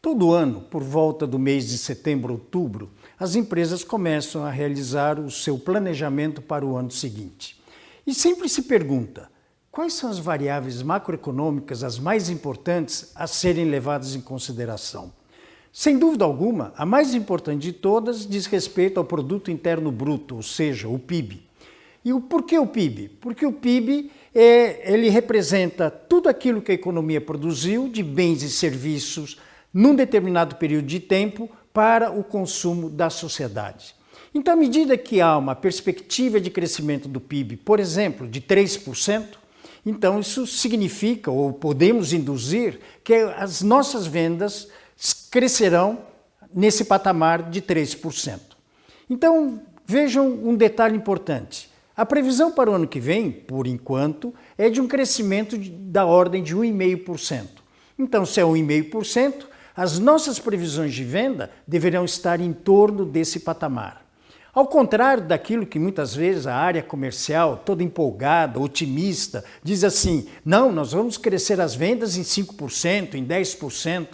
Todo ano, por volta do mês de setembro, outubro, as empresas começam a realizar o seu planejamento para o ano seguinte. E sempre se pergunta, quais são as variáveis macroeconômicas as mais importantes a serem levadas em consideração? Sem dúvida alguma, a mais importante de todas diz respeito ao Produto Interno Bruto, ou seja, o PIB. E por que o PIB? Porque o PIB ele representa tudo aquilo que a economia produziu de bens e serviços num determinado período de tempo para o consumo da sociedade. Então, à medida que há uma perspectiva de crescimento do PIB, por exemplo, de 3%, então isso significa, ou podemos induzir, que as nossas vendas crescerão nesse patamar de 3%. Então, vejam um detalhe importante. A previsão para o ano que vem, por enquanto, é de um crescimento da ordem de 1,5%. Então, se é 1,5%, as nossas previsões de venda deverão estar em torno desse patamar. Ao contrário daquilo que muitas vezes a área comercial, toda empolgada, otimista, diz assim, não, nós vamos crescer as vendas em 5%, em 10%,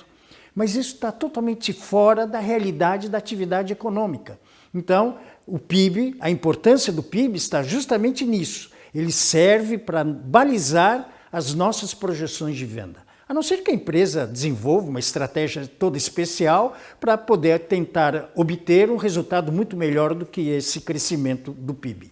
mas isso está totalmente fora da realidade da atividade econômica. Então, o PIB, a importância do PIB está justamente nisso. Ele serve para balizar as nossas projeções de venda. A não ser que a empresa desenvolva uma estratégia toda especial para poder tentar obter um resultado muito melhor do que esse crescimento do PIB.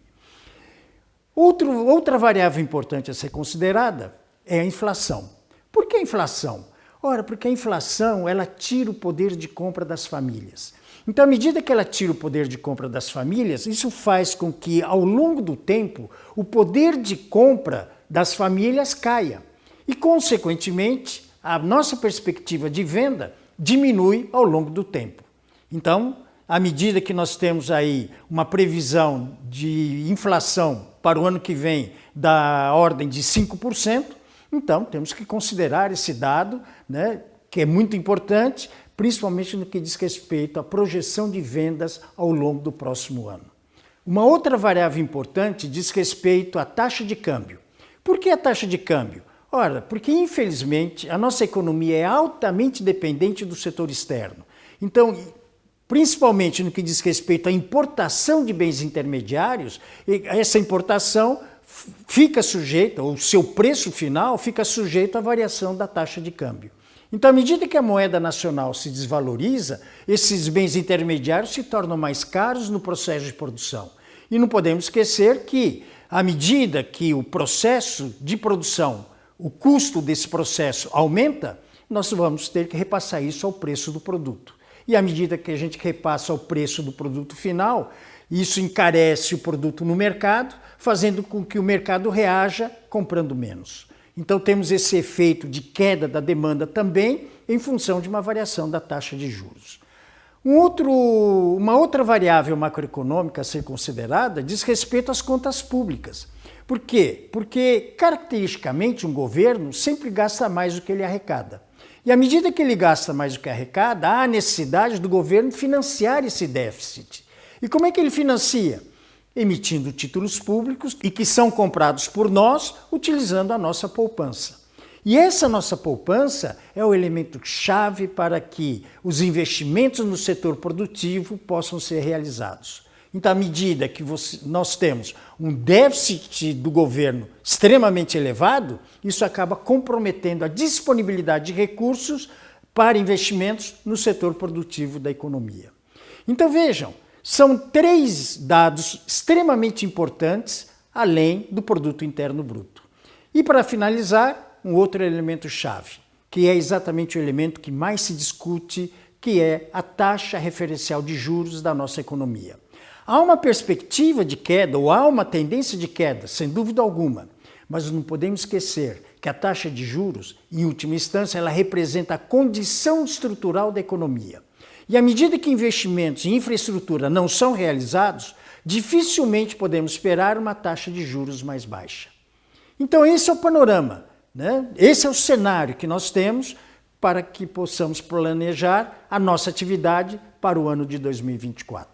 Outra variável importante a ser considerada é a inflação. Por que a inflação? Ora, porque a inflação ela tira o poder de compra das famílias. Então, à medida que ela tira o poder de compra das famílias, isso faz com que, ao longo do tempo, o poder de compra das famílias caia. E, consequentemente, a nossa perspectiva de venda diminui ao longo do tempo. Então, à medida que nós temos aí uma previsão de inflação para o ano que vem da ordem de 5%, então temos que considerar esse dado, né, que é muito importante, principalmente no que diz respeito à projeção de vendas ao longo do próximo ano. Uma outra variável importante diz respeito à taxa de câmbio. Por que a taxa de câmbio? Ora, porque infelizmente a nossa economia é altamente dependente do setor externo. Então, principalmente no que diz respeito à importação de bens intermediários, essa importação fica sujeita, ou o seu preço final fica sujeito à variação da taxa de câmbio. Então, à medida que a moeda nacional se desvaloriza, esses bens intermediários se tornam mais caros no processo de produção. E não podemos esquecer que, à medida que o processo de produção, o custo desse processo aumenta, nós vamos ter que repassar isso ao preço do produto. E à medida que a gente repassa ao preço do produto final, isso encarece o produto no mercado, fazendo com que o mercado reaja comprando menos. Então temos esse efeito de queda da demanda também em função de uma variação da taxa de juros. Uma outra variável macroeconômica a ser considerada diz respeito às contas públicas. Por quê? Porque, caracteristicamente, um governo sempre gasta mais do que ele arrecada. E à medida que ele gasta mais do que arrecada, há a necessidade do governo financiar esse déficit. E como é que ele financia? Emitindo títulos públicos e que são comprados por nós, utilizando a nossa poupança. E essa nossa poupança é o elemento chave para que os investimentos no setor produtivo possam ser realizados. Então, à medida que nós temos um déficit do governo extremamente elevado, isso acaba comprometendo a disponibilidade de recursos para investimentos no setor produtivo da economia. Então, vejam, são 3 dados extremamente importantes, além do Produto Interno Bruto. E, para finalizar, um outro elemento chave, que é exatamente o elemento que mais se discute, que é a taxa referencial de juros da nossa economia. Há uma perspectiva de queda, ou há uma tendência de queda, sem dúvida alguma, mas não podemos esquecer que a taxa de juros, em última instância, ela representa a condição estrutural da economia. E à medida que investimentos em infraestrutura não são realizados, dificilmente podemos esperar uma taxa de juros mais baixa. Então esse é o panorama, né? Esse é o cenário que nós temos para que possamos planejar a nossa atividade para o ano de 2024.